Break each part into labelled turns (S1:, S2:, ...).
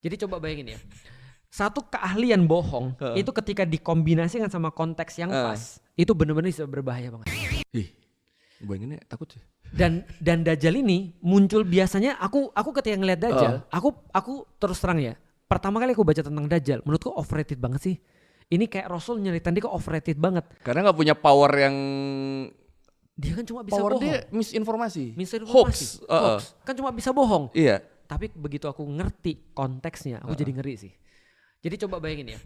S1: Jadi coba bayangin ya, satu keahlian bohong itu ketika dikombinasikan sama konteks yang pas, itu benar-benar bisa berbahaya banget.
S2: Ih, bayanginnya takut sih.
S1: Dan Dajjal ini muncul biasanya aku ketika ngeliat Dajjal, aku terus terang ya, pertama kali aku baca tentang Dajjal, menurutku overrated banget sih. Ini kayak Rasul nyeritain dia kok overrated banget.
S2: Karena nggak punya power yang
S1: Dia kan cuma bisa
S2: power
S1: bohong.
S2: dia misinformasi.
S1: Hoax. Kan cuma bisa bohong.
S2: Iya.
S1: Tapi begitu aku ngerti konteksnya, aku jadi ngeri sih. Jadi coba bayangin ya,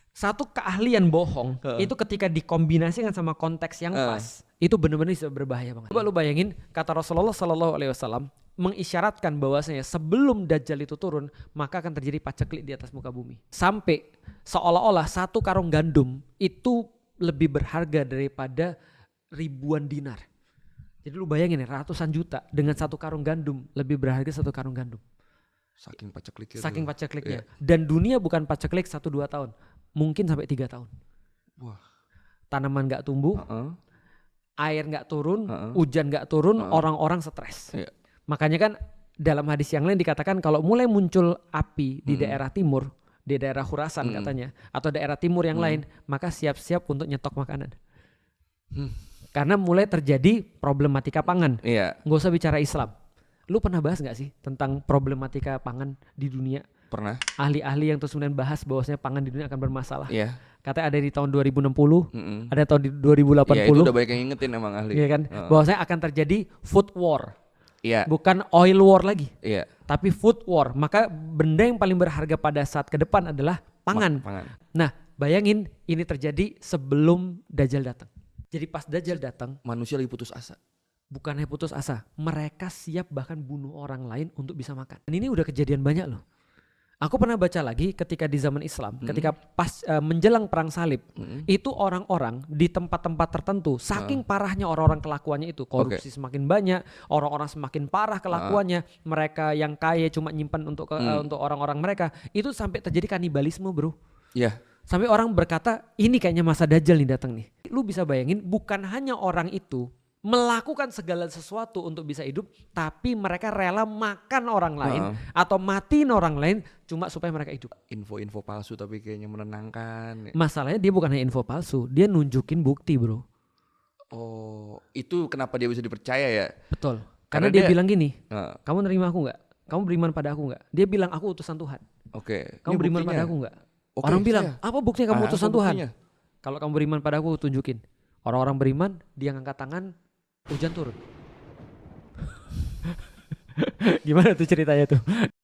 S1: satu keahlian bohong itu ketika dikombinasikan sama konteks yang pas, itu benar-benar bisa berbahaya banget. Coba lu bayangin, kata Rasulullah SAW mengisyaratkan bahwasanya sebelum Dajjal itu turun, maka akan terjadi paceklik di atas muka bumi. Sampai seolah-olah satu karung gandum itu lebih berharga daripada ribuan dinar. Jadi lu bayangin ya, ratusan juta dengan satu karung gandum lebih berharga satu karung gandum.
S2: Saking pacekliknya.
S1: Saking pacekliknya. Dan dunia bukan paceklik 1-2 tahun, mungkin sampai 3 tahun.
S2: Wah.
S1: Tanaman gak tumbuh, air gak turun, hujan gak turun, orang-orang stres. Makanya kan dalam hadis yang lain dikatakan kalau mulai muncul api di daerah timur, di daerah Khurasan katanya, atau daerah timur yang lain, maka siap-siap untuk nyetok makanan. Karena mulai terjadi problematika pangan. Nggak usah bicara Islam. Lu pernah bahas gak sih tentang problematika pangan di dunia?
S2: Pernah.
S1: Ahli-ahli yang terus kemudian bahas bahwasanya pangan di dunia akan bermasalah.
S2: Iya.
S1: Katanya ada di tahun 2060, ada tahun di 2080.
S2: Iya, itu udah banyak yang ngingetin emang ahli.
S1: Iya kan? Bahwasanya akan terjadi food war.
S2: Iya.
S1: Bukan oil war lagi.
S2: Iya.
S1: Tapi food war. Maka benda yang paling berharga pada saat ke depan adalah pangan. Nah, bayangin ini terjadi sebelum Dajjal datang. Jadi pas Dajjal datang,
S2: manusia lagi putus asa.
S1: Bukannya putus asa, mereka siap bahkan bunuh orang lain untuk bisa makan. Dan ini udah kejadian banyak loh. Aku pernah baca lagi ketika di zaman Islam, ketika pas menjelang perang salib, itu orang-orang di tempat-tempat tertentu, saking parahnya orang-orang kelakuannya itu, korupsi semakin banyak, orang-orang semakin parah kelakuannya, mereka yang kaya cuma nyimpan untuk orang-orang mereka, itu sampai terjadi kanibalisme, bro.
S2: Iya.
S1: Sampai orang berkata, ini kayaknya masa Dajjal nih datang nih. Lu bisa bayangin, bukan hanya orang itu melakukan segala sesuatu untuk bisa hidup, tapi mereka rela makan orang lain atau matiin orang lain cuma supaya mereka hidup.
S2: Info-info palsu tapi kayaknya menenangkan.
S1: Masalahnya dia bukan hanya info palsu, dia nunjukin bukti, bro.
S2: Oh, itu kenapa dia bisa dipercaya ya?
S1: Betul. Karena dia bilang gini, kamu nerima aku gak? Kamu beriman pada aku gak? Dia bilang aku utusan Tuhan.
S2: Oke.
S1: Kamu beriman pada aku gak? Orang bilang, apa buktinya kamu utusan Tuhan? Kalau kamu beriman pada aku, tunjukin. Orang-orang beriman, dia ngangkat tangan, hujan turun. Gimana tuh ceritanya tuh?